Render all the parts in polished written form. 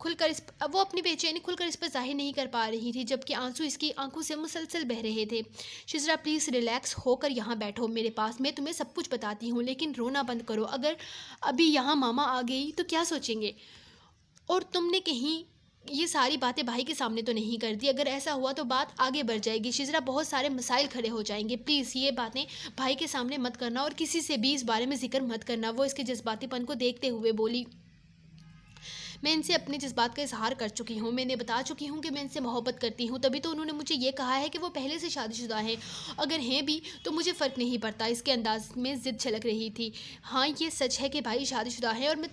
کھل کر وہ اپنی بے چینی کھل کر اس پر ظاہر نہیں کر پا رہی تھی، جبکہ آنسو اس کی آنکھوں سے مسلسل بہہ رہے تھے۔ شزرا پلیز ریلیکس ہو کر یہاں بیٹھو میرے پاس، میں تمہیں سب کچھ بتاتی ہوں، لیکن رونا بند کرو۔ اگر ابھی یہاں ماما آ گئی تو کیا سوچیں گے؟ اور تم نے کہیں یہ ساری باتیں بھائی کے سامنے تو نہیں کر دی؟ اگر ایسا ہوا تو بات آگے بڑھ جائے گی شزرا، بہت سارے مسائل کھڑے ہو جائیں گے۔ پلیز یہ باتیں بھائی کے سامنے مت کرنا اور کسی سے بھی اس بارے میں ذکر مت کرنا۔ وہ اس کے جذباتی پن کو دیکھتے ہوئے بولی، میں ان سے اپنے جذبات کا اظہار کر چکی ہوں، میں نے بتا چکی ہوں کہ میں ان سے محبت کرتی ہوں، تبھی تو انہوں نے مجھے یہ کہا ہے کہ وہ پہلے سے شادی شدہ ہیں، اگر ہیں بھی تو مجھے فرق نہیں پڑتا۔ اس کے انداز میں ضد چھلک رہی تھی۔ ہاں یہ سچ ہے کہ بھائی شادی شدہ ہے اور میں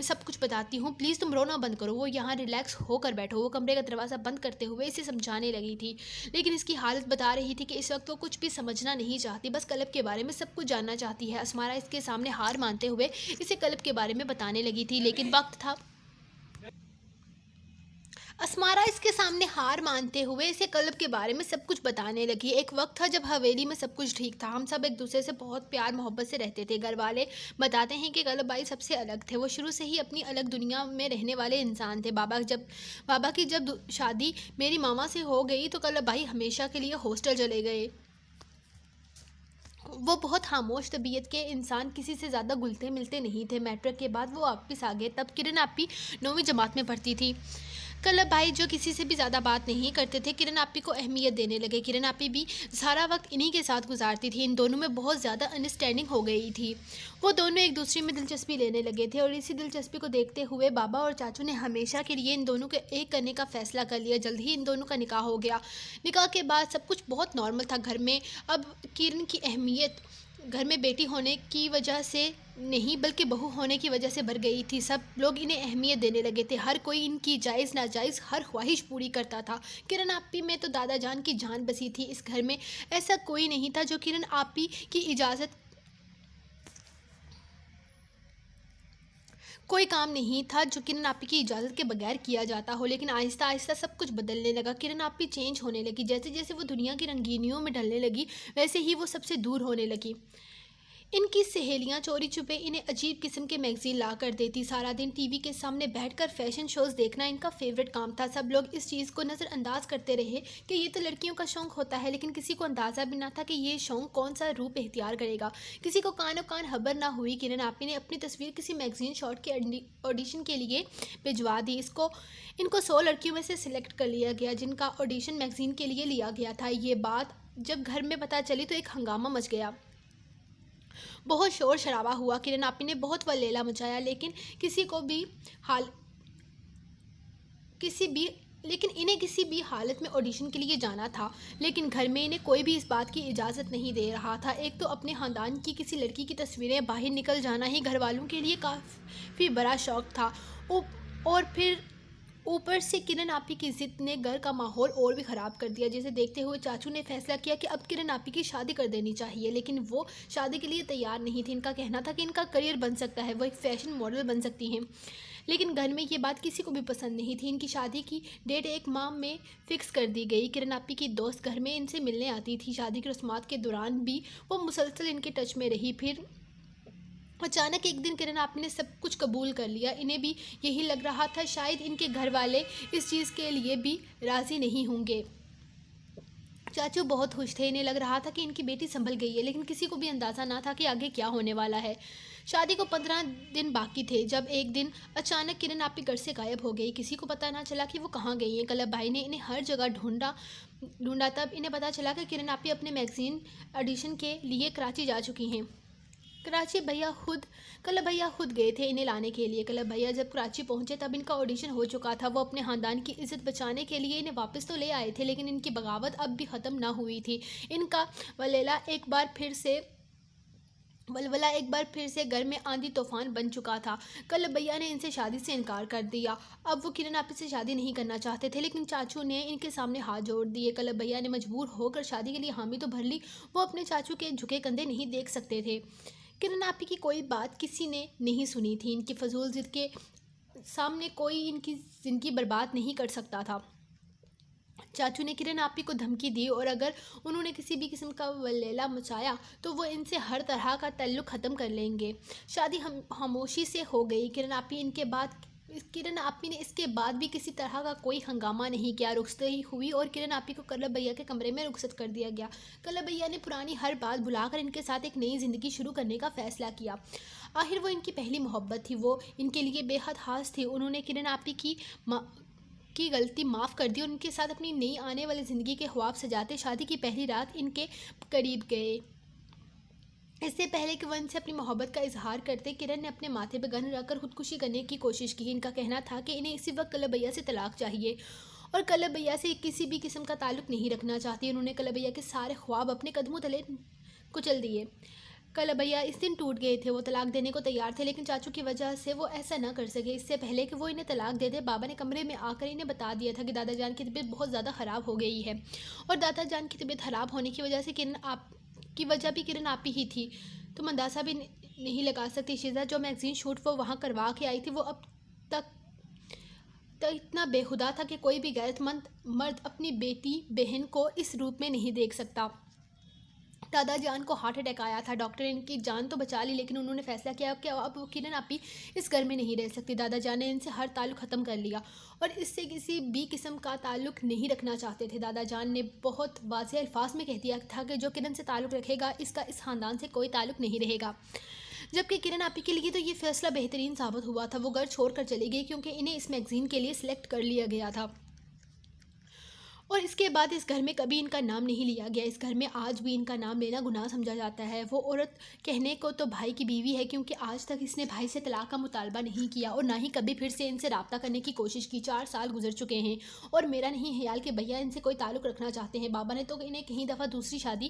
سب کچھ بتاتی ہوں، پلیز تم رونا بند کرو۔ وہ یہاں ریلیکس ہو کر بیٹھو۔ وہ کمرے کا دروازہ بند کرتے ہوئے اسے سمجھانے لگی تھی، لیکن اس کی حالت بتا رہی تھی کہ اس وقت وہ کچھ بھی سمجھنا نہیں چاہتی، بس کلب کے بارے میں سب کچھ جاننا چاہتی ہے۔ اسمارا اس کے سامنے ہار مانتے ہوئے اسے کلب کے بارے میں بتانے لگی تھی، لیکن وقت تھا اسمارا اس کے سامنے ہار مانتے ہوئے اسے کلب کے بارے میں سب کچھ بتانے لگی۔ ایک وقت تھا جب حویلی میں سب کچھ ٹھیک تھا، ہم سب ایک دوسرے سے بہت پیار محبت سے رہتے تھے۔ گھر والے بتاتے ہیں کہ کلب بھائی سب سے الگ تھے، وہ شروع سے ہی اپنی الگ دنیا میں رہنے والے انسان تھے۔ بابا کی جب شادی میری ماما سے ہو گئی تو کلب بھائی ہمیشہ کے لیے ہاسٹل چلے گئے۔ وہ بہت خاموش طبیعت کے انسان، کسی سے زیادہ گلتے ملتے نہیں تھے۔ میٹرک کے بعد وہ واپس آ گئے، تب کرن آپی 9ویں جماعت میں پڑھتی تھی۔ کلب بھائی جو کسی سے بھی زیادہ بات نہیں کرتے تھے، کرن آپی کو اہمیت دینے لگے۔ کرن آپی بھی سارا وقت انہی کے ساتھ گزارتی تھی، ان دونوں میں بہت زیادہ انڈرسٹینڈنگ ہو گئی تھی۔ وہ دونوں ایک دوسرے میں دلچسپی لینے لگے تھے، اور اسی دلچسپی کو دیکھتے ہوئے بابا اور چاچو نے ہمیشہ کے لیے ان دونوں کو ایک کرنے کا فیصلہ کر لیا۔ جلد ہی ان دونوں کا نکاح ہو گیا۔ نکاح کے بعد سب کچھ بہت نارمل تھا گھر میں۔ اب کرن کی اہمیت گھر میں بیٹی ہونے کی وجہ سے نہیں بلکہ بہو ہونے کی وجہ سے بڑھ گئی تھی۔ سب لوگ انہیں اہمیت دینے لگے تھے، ہر کوئی ان کی جائز ناجائز ہر خواہش پوری کرتا تھا۔ کرن آپی میں تو دادا جان کی جان بسی تھی۔ اس گھر میں ایسا کوئی نہیں تھا جو کرن آپی کی اجازت کوئی کام نہیں تھا جو کرن آپی کی اجازت کے بغیر کیا جاتا ہو، لیکن آہستہ آہستہ سب کچھ بدلنے لگا۔ کرن آپی چینج ہونے لگی، جیسے جیسے وہ دنیا کی رنگینیوں میں ڈھلنے لگی ویسے ہی وہ سب سے دور ہونے لگی۔ ان کی سہیلیاں چوری چھپے انہیں عجیب قسم کے میگزین لا کر دیتی۔ سارا دن ٹی وی کے سامنے بیٹھ کر فیشن شوز دیکھنا ان کا فیوریٹ کام تھا۔ سب لوگ اس چیز کو نظر انداز کرتے رہے کہ یہ تو لڑکیوں کا شوق ہوتا ہے، لیکن کسی کو اندازہ بھی نہ تھا کہ یہ شوق کون سا روپ اختیار کرے گا۔ کسی کو کانوں کان خبر نہ ہوئی کرن آپی نے اپنی تصویر کسی میگزین شاٹ کے آڈیشن کے لیے بھجوا دی۔ ان کو 100 لڑکیوں میں سے سلیکٹ کر لیا گیا جن کا آڈیشن میگزین کے لیے لیا گیا تھا۔ یہ بات جب گھر میں پتہ چلی تو ایک ہنگامہ مچ گیا، بہت شور شرابہ ہوا۔ کرن آپی نے بہت ولیلا مچایا، لیکن انہیں کسی بھی حالت میں آڈیشن کے لیے جانا تھا، لیکن گھر میں انہیں کوئی بھی اس بات کی اجازت نہیں دے رہا تھا۔ ایک تو اپنے خاندان کی کسی لڑکی کی تصویریں باہر نکل جانا ہی گھر والوں کے لیے کافی بڑا شوق تھا، اور پھر اوپر سے کرن آپی کی ضد نے گھر کا ماحول اور بھی خراب کر دیا، جسے دیکھتے ہوئے چاچو نے فیصلہ کیا کہ اب کرن آپی کی شادی کر دینی چاہیے، لیکن وہ شادی کے لیے تیار نہیں تھی۔ ان کا کہنا تھا کہ ان کا کریئر بن سکتا ہے، وہ ایک فیشن ماڈل بن سکتی ہیں، لیکن گھر میں یہ بات کسی کو بھی پسند نہیں تھی۔ ان کی شادی کی ڈیٹ 1 ماہ میں فکس کر دی گئی۔ کرن آپی کی دوست گھر میں ان سے ملنے آتی تھی، شادی کی رسومات کے دوران بھی وہ مسلسل ان کے ٹچ میں رہی۔ پھر اچانک ایک دن کرن آپی نے سب کچھ قبول کر لیا۔ انہیں بھی یہی لگ رہا تھا شاید ان کے گھر والے اس چیز کے لیے بھی راضی نہیں ہوں گے۔ چاچو بہت خوش تھے، انہیں لگ رہا تھا کہ ان کی بیٹی سنبھل گئی ہے، لیکن کسی کو بھی اندازہ نہ تھا کہ آگے کیا ہونے والا ہے۔ شادی کو 15 دن باقی تھے جب ایک دن اچانک کرن آپی گھر سے غائب ہو گئی۔ کسی کو پتہ نہ چلا کہ وہ کہاں گئی ہیں۔ کلب بھائی نے انہیں ہر جگہ ڈھونڈا، تب انہیں پتہ چلا کہ کرن آپی اپنے میگزین آڈیشن کے لیے کراچی جا چکی ہیں۔ کلب بھیا خود گئے تھے انہیں لانے کے لیے۔ کلب بھیا جب کراچی پہنچے تب ان کا آڈیشن ہو چکا تھا۔ وہ اپنے خاندان کی عزت بچانے کے لیے انہیں واپس تو لے آئے تھے، لیکن ان کی بغاوت اب بھی ختم نہ ہوئی تھی۔ ان کا ولولہ ایک بار پھر سے گھر میں آندھی طوفان بن چکا تھا۔ کلب بھیا نے ان سے شادی سے انکار کر دیا۔ اب وہ کرن آپی سے شادی نہیں کرنا چاہتے تھے، لیکن چاچو نے ان کے سامنے ہاتھ جوڑ دیے۔ کلب بھیا نے مجبور ہو کر شادی کے لیے حامی تو بھر لی، وہ اپنے چاچو کے جھکے کندھے نہیں دیکھ سکتے تھے۔ کرن آپی کی کوئی بات کسی نے نہیں سنی تھی، ان کی فضول ضد کے سامنے کوئی ان کی زندگی برباد نہیں کر سکتا تھا۔ چاچو نے کرن آپی کو دھمکی دی اور اگر انہوں نے کسی بھی قسم کا ولیلا مچایا تو وہ ان سے ہر طرح کا تعلق ختم کر لیں گے۔ شادی خاموشی سے ہو گئی۔ کرن آپی ان کے بعد کرن آپی نے اس کے بعد بھی کسی طرح کا کوئی ہنگامہ نہیں کیا. رخصتی ہوئی اور کرن آپی کو کلب بھیا کے کمرے میں رخصت کر دیا گیا. کلب بھیا نے پرانی ہر بات بھلا کر ان کے ساتھ ایک نئی زندگی شروع کرنے کا فیصلہ کیا. آخر وہ ان کی پہلی محبت تھی. وہ ان کے لیے بے حد خاص تھی. انہوں نے کرن آپی کی غلطی معاف کر دی اور ان کے ساتھ اپنی نئی آنے والی زندگی کے خواب سجاتے شادی کی پہلی رات ان کے قریب گئے. اس سے پہلے کہ وہ ان سے اپنی محبت کا اظہار کرتے، کرن نے اپنے ماتھے پہ گن رکھ کر خودکشی کرنے کی کوشش کی. ان کا کہنا تھا کہ انہیں اسی وقت کلب بھیا سے طلاق چاہیے اور کلب بھیا سے کسی بھی قسم کا تعلق نہیں رکھنا چاہتی. انہوں نے کلب بھیا کے سارے خواب اپنے قدموں تلے کچل دیے. کلب بھیا اس دن ٹوٹ گئے تھے. وہ طلاق دینے کو تیار تھے لیکن چاچو کی وجہ سے وہ ایسا نہ کر سکے. اس سے پہلے کہ وہ انہیں طلاق دے دے، بابا نے کمرے میں آ کر انہیں بتا دیا تھا کہ دادا جان کی طبیعت بہت زیادہ خراب ہو گئی ہے اور دادا جان کی طبیعت خراب ہونے کی وجہ سے کرن آپی ہی تھی. تم اندازہ بھی نہیں لگا سکتی شیزا، جو میگزین شوٹ وہ وہاں کروا کے آئی تھی وہ اب تک اتنا بے خدا تھا کہ کوئی بھی غیرت مند مرد اپنی بیٹی بہن کو اس روپ میں نہیں دیکھ سکتا. دادا جان کو ہارٹ اٹیک آیا تھا. ڈاکٹر نے ان کی جان تو بچا لی لیکن انہوں نے فیصلہ کیا کہ اب کرن آپی اس گھر میں نہیں رہ سکتی. دادا جان نے ان سے ہر تعلق ختم کر لیا اور اس سے کسی بھی قسم کا تعلق نہیں رکھنا چاہتے تھے. دادا جان نے بہت واضح الفاظ میں کہہ دیا تھا کہ جو کرن سے تعلق رکھے گا اس کا اس خاندان سے کوئی تعلق نہیں رہے گا. جبکہ کرن آپی کے لیے تو یہ فیصلہ بہترین ثابت ہوا تھا. وہ گھر چھوڑ کر چلی گئی کیونکہ انہیں اس میگزین کے لیے سلیکٹ کر لیا گیا تھا اور اس کے بعد اس گھر میں کبھی ان کا نام نہیں لیا گیا. اس گھر میں آج بھی ان کا نام لینا گناہ سمجھا جاتا ہے. وہ عورت کہنے کو تو بھائی کی بیوی ہے کیونکہ آج تک اس نے بھائی سے طلاق کا مطالبہ نہیں کیا اور نہ ہی کبھی پھر سے ان سے رابطہ کرنے کی کوشش کی. 4 سال گزر چکے ہیں اور میرا نہیں خیال کہ بھیا ان سے کوئی تعلق رکھنا چاہتے ہیں. بابا نے تو انہیں کئی دفعہ دوسری شادی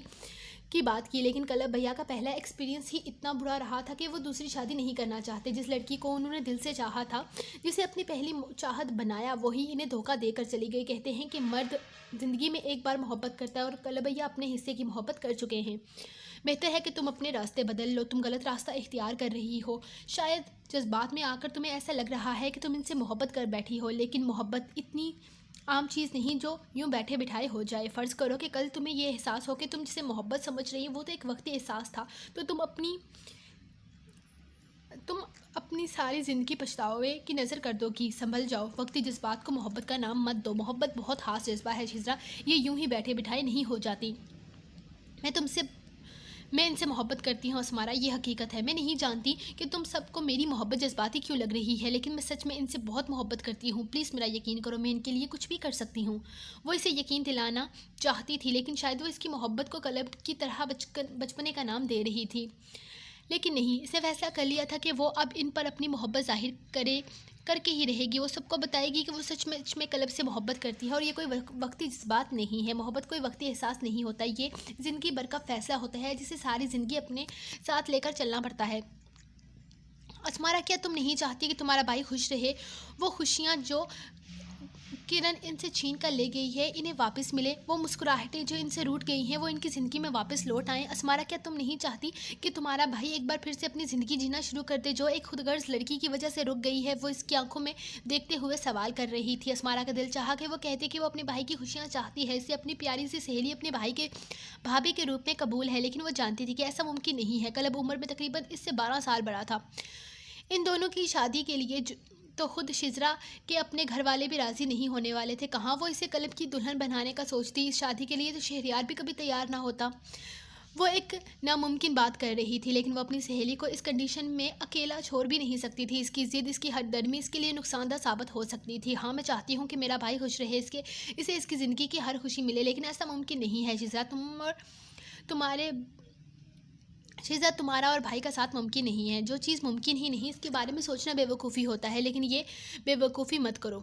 کی بات کی لیکن کلب بھیا کا پہلا ایکسپیرینس ہی اتنا برا رہا تھا کہ وہ دوسری شادی نہیں کرنا چاہتے. جس لڑکی کو انہوں نے دل سے چاہا تھا، جسے اپنی پہلی چاہت بنایا، وہی انہیں دھوکہ دے کر چلی گئی. کہتے ہیں کہ مرد زندگی میں ایک بار محبت کرتا ہے اور کلب بھیا اپنے حصے کی محبت کر چکے ہیں. بہتر ہے کہ تم اپنے راستے بدل لو. تم غلط راستہ اختیار کر رہی ہو. شاید جذبات میں آ کر تمہیں ایسا لگ رہا ہے کہ تم ان سے محبت کر بیٹھی ہو لیکن محبت اتنی عام چیز نہیں جو یوں بیٹھے بٹھائے ہو جائے. فرض کرو کہ کل تمہیں یہ احساس ہو کہ تم جسے محبت سمجھ رہی ہو وہ تو ایک وقتی احساس تھا، تو تم اپنی ساری زندگی پچھتاوے کی نظر کر دو گی. سنبھل جاؤ. وقتی جذبات کو محبت کا نام مت دو. محبت بہت خاص جذبہ ہے شزرا، یہ یوں ہی بیٹھے بٹھائے نہیں ہو جاتی. میں ان سے محبت کرتی ہوں اسمارا، یہ حقیقت ہے. میں نہیں جانتی کہ تم سب کو میری محبت جذباتی کیوں لگ رہی ہے لیکن میں سچ میں ان سے بہت محبت کرتی ہوں. پلیز میرا یقین کرو، میں ان کے لیے کچھ بھی کر سکتی ہوں. وہ اسے یقین دلانا چاہتی تھی لیکن شاید وہ اس کی محبت کو کلب کی طرح بچپنے کا نام دے رہی تھی. لیکن نہیں، اس نے فیصلہ کر لیا تھا کہ وہ اب ان پر اپنی محبت ظاہر کر کے ہی رہے گی. وہ سب کو بتائے گی کہ وہ سچ میں کلب سے محبت کرتی ہے اور یہ کوئی وقتی جذبات نہیں ہے. محبت کوئی وقتی احساس نہیں ہوتا، یہ زندگی بھر کا فیصلہ ہوتا ہے جسے ساری زندگی اپنے ساتھ لے کر چلنا پڑتا ہے. اسمارا، کیا تم نہیں چاہتی کہ تمہارا بھائی خوش رہے؟ وہ خوشیاں جو کرن ان سے چھین کر لے گئی ہے انہیں واپس ملے. وہ مسکراہٹیں جو ان سے روٹ گئی ہیں وہ ان کی زندگی میں واپس لوٹ آئیں. اسمارا، کیا تم نہیں چاہتی کہ تمہارا بھائی ایک بار پھر سے اپنی زندگی جینا شروع کر دے جو ایک خود غرض لڑکی کی وجہ سے رک گئی ہے؟ وہ اس کی آنکھوں میں دیکھتے ہوئے سوال کر رہی تھی. اسمارا کا دل چاہا کہ وہ کہتے کہ وہ اپنے بھائی کی خوشیاں چاہتی ہے. اسے اپنی پیاری سی سہیلی اپنے بھائی کے بھابھی کے روپ میں قبول ہے لیکن وہ جانتی تھی کہ ایسا ممکن نہیں ہے. کلب عمر میں تقریباً اس سے 12 سال بڑا تھا. ان دونوں کی شادی کے لیے تو خود شزرا کے اپنے گھر والے بھی راضی نہیں ہونے والے تھے. کہاں وہ اسے کلب کی دلہن بنانے کا سوچتی. اس شادی کے لیے تو شہریار بھی کبھی تیار نہ ہوتا. وہ ایک ناممکن بات کر رہی تھی لیکن وہ اپنی سہیلی کو اس کنڈیشن میں اکیلا چھوڑ بھی نہیں سکتی تھی. اس کی ضد، اس کی ہٹ درمی اس کے لیے نقصان دہ ثابت ہو سکتی تھی. ہاں، میں چاہتی ہوں کہ میرا بھائی خوش رہے، اسے اس کی زندگی کی ہر خوشی ملے لیکن ایسا ممکن نہیں ہے شزرا. تمہارا اور بھائی کا ساتھ ممکن نہیں ہے. جو چیز ممکن ہی نہیں اس کے بارے میں سوچنا بے وقوفی ہوتا ہے. لیکن یہ بے وقوفی مت کرو،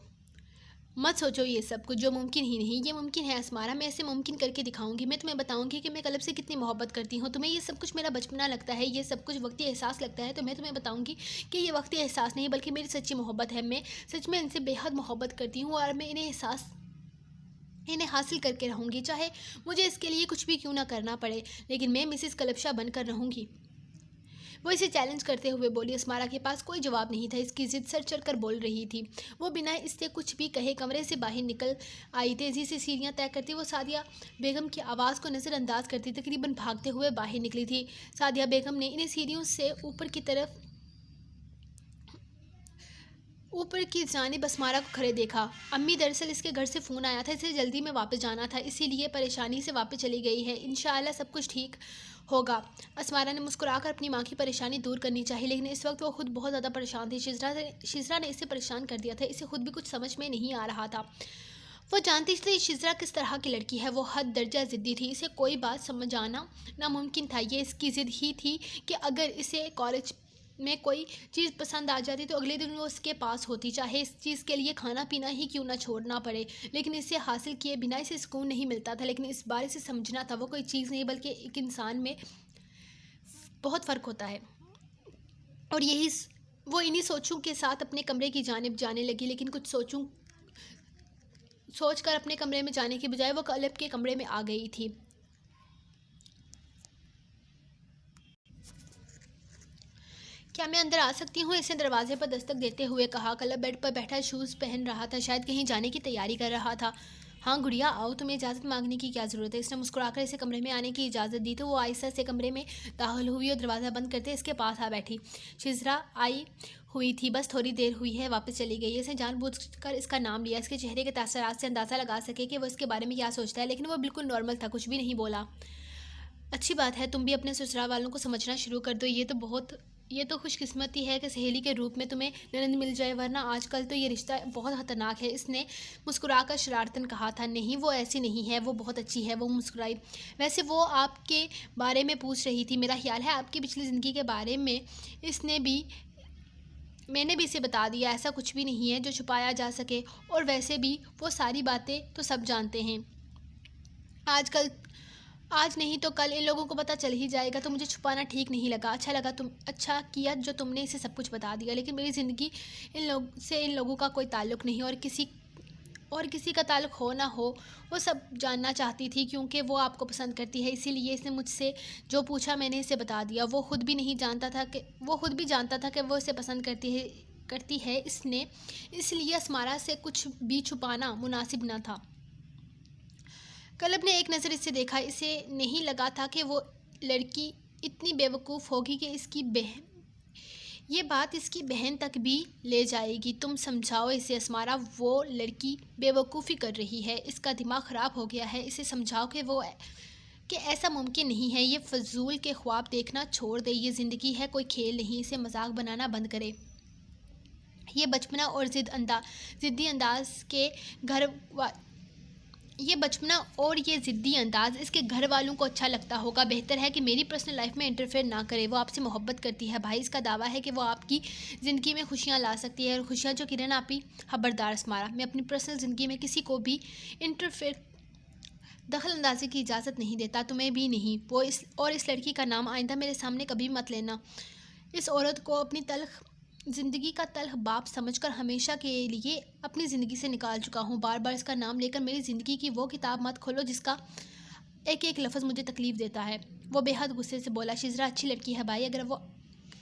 مت سوچو یہ سب کچھ جو ممکن ہی نہیں. یہ ممکن ہے اسمارا، میں اسے ممکن کر کے دکھاؤں گی. میں تمہیں بتاؤں گی کہ میں کلب سے کتنی محبت کرتی ہوں. تمہیں یہ سب کچھ میرا بچپنا لگتا ہے، یہ سب کچھ وقتی احساس لگتا ہے، تو میں تمہیں بتاؤں گی کہ یہ وقتی احساس نہیں بلکہ میری سچی محبت ہے. میں سچ میں ان سے بے حد محبت کرتی ہوں اور میں انہیں حاصل کر کے رہوں گی، چاہے مجھے اس کے لیے کچھ بھی کیوں نہ کرنا پڑے، لیکن میں مسز کلبشا بن کر رہوں گی. وہ اسے چیلنج کرتے ہوئے بولی. اسمارا کے پاس کوئی جواب نہیں تھا. اس کی ضد سر چڑھ کر بول رہی تھی. وہ بنا اس سے کچھ بھی کہے کمرے سے باہر نکل آئی. تیزی سے سیڑھیاں طے کرتی وہ سعدیہ بیگم کی آواز کو نظر انداز کرتی تقریباً بھاگتے ہوئے باہر نکلی تھی. سعدیہ بیگم نے انہیں سیڑھیوں سے اوپر کی طرف اوپر کی جانب اسمارا کو کھڑے دیکھا۔ امی دراصل اس کے گھر سے فون آیا تھا، اسے جلدی میں واپس جانا تھا، اسی لیے پریشانی سے واپس چلی گئی ہے۔ انشاءاللہ سب کچھ ٹھیک ہوگا۔ اسمارا نے مسکرا کر اپنی ماں کی پریشانی دور کرنی چاہی، لیکن اس وقت وہ خود بہت زیادہ پریشان تھی۔ شزرا نے اسے پریشان کر دیا تھا، اسے خود بھی کچھ سمجھ میں نہیں آ رہا تھا۔ وہ جانتی تھی شزرا کس طرح کی لڑکی ہے، وہ حد درجہ ضدی تھی، اسے کوئی بات سمجھانا ناممکن تھا۔ یہ اس کی ضد ہی تھی کہ اگر اسے کالج میں کوئی چیز پسند آ جاتی تو اگلے دن وہ اس کے پاس ہوتی، چاہے اس چیز کے لیے کھانا پینا ہی کیوں نہ چھوڑنا پڑے، لیکن اسے حاصل کیے بنا اسے سکون نہیں ملتا تھا۔ لیکن اس بارے سے سمجھنا تھا، وہ کوئی چیز نہیں بلکہ ایک انسان میں بہت فرق ہوتا ہے۔ اور وہ انہی سوچوں کے ساتھ اپنے کمرے کی جانب جانے لگی، لیکن کچھ سوچ کر اپنے کمرے میں جانے کے بجائے وہ کلب کے کمرے میں آ گئی تھی۔ کیا میں اندر آ سکتی ہوں؟ اس نے دروازے پر دستک دیتے ہوئے کہا۔ کلب بیڈ پر بیٹھا شوز پہن رہا تھا، شاید کہیں جانے کی تیاری کر رہا تھا۔ ہاں گڑیا آؤ، تمہیں اجازت مانگنے کی کیا ضرورت ہے؟ اس نے مسکرا کر اسے کمرے میں آنے کی اجازت دی تو وہ آہستہ سے کمرے میں داخل ہوئی اور دروازہ بند کرتے اس کے پاس آ بیٹھی۔ شزرا آئی ہوئی تھی، بس تھوڑی دیر ہوئی ہے واپس چلی گئی۔ اس نے جان بوجھ کر اس کا نام لیا، اس کے چہرے کے تاثرات سے اندازہ لگا سکے کہ وہ اس کے بارے میں کیا سوچتا ہے، لیکن وہ بالکل نارمل تھا، کچھ بھی نہیں بولا۔ اچھی بات ہے، تم بھی اپنے سسرال والوں کو سمجھنا شروع کر دو، یہ تو خوش قسمتی ہے کہ سہیلی کے روپ میں تمہیں نند مل جائے، ورنہ آج کل تو یہ رشتہ بہت خطرناک ہے۔ اس نے مسکرا کر شرارتاً کہا تھا۔ نہیں وہ ایسی نہیں ہے، وہ بہت اچھی ہے، وہ مسکرائی۔ ویسے وہ آپ کے بارے میں پوچھ رہی تھی، میرا خیال ہے آپ کی پچھلی زندگی کے بارے میں میں نے بھی اسے بتا دیا، ایسا کچھ بھی نہیں ہے جو چھپایا جا سکے، اور ویسے بھی وہ ساری باتیں تو سب جانتے ہیں۔ آج نہیں تو کل ان لوگوں کو پتہ چل ہی جائے گا، تو مجھے چھپانا ٹھیک نہیں لگا۔ اچھا کیا جو تم نے اسے سب کچھ بتا دیا، لیکن میری زندگی ان لوگوں کا کوئی تعلق نہیں، اور کسی کا تعلق ہو نہ ہو وہ سب جاننا چاہتی تھی، کیونکہ وہ آپ کو پسند کرتی ہے، اسی لیے اس نے مجھ سے جو پوچھا میں نے اسے بتا دیا۔ وہ خود بھی جانتا تھا کہ وہ اسے پسند کرتی ہے، اس لیے اسمارا سے کچھ بھی چھپانا مناسب نہ تھا۔ کلب نے ایک نظر اسے دیکھا، اسے نہیں لگا تھا کہ وہ لڑکی اتنی بے وقوف ہوگی کہ یہ بات اس کی بہن تک بھی لے جائے گی۔ تم سمجھاؤ اسے اسمارا، وہ لڑکی بے وقوفی کر رہی ہے، اس کا دماغ خراب ہو گیا ہے، اسے سمجھاؤ کہ ایسا ممکن نہیں ہے، یہ فضول کے خواب دیکھنا چھوڑ دے، یہ زندگی ہے، کوئی کھیل نہیں، اسے مذاق بنانا بند کرے۔ یہ بچپنا اور یہ ضدی انداز اس کے گھر والوں کو اچھا لگتا ہوگا، بہتر ہے کہ میری پرسنل لائف میں انٹرفیئر نہ کرے۔ وہ آپ سے محبت کرتی ہے بھائی، اس کا دعویٰ ہے کہ وہ آپ کی زندگی میں خوشیاں لا سکتی ہے، اور خوشیاں جو کرن آپی۔ خبردار اسمارا، میں اپنی پرسنل زندگی میں کسی کو بھی دخل اندازی کی اجازت نہیں دیتا، تمہیں بھی نہیں۔ اس لڑکی کا نام آئندہ میرے سامنے کبھی مت لینا۔ اس عورت کو اپنی زندگی کا تلخ باپ سمجھ کر ہمیشہ کے لیے اپنی زندگی سے نکال چکا ہوں، بار بار اس کا نام لے کر میری زندگی کی وہ کتاب مت کھولو جس کا ایک ایک لفظ مجھے تکلیف دیتا ہے۔ وہ بے حد غصے سے بولا۔ شزرا اچھی لڑکی ہے بھائی،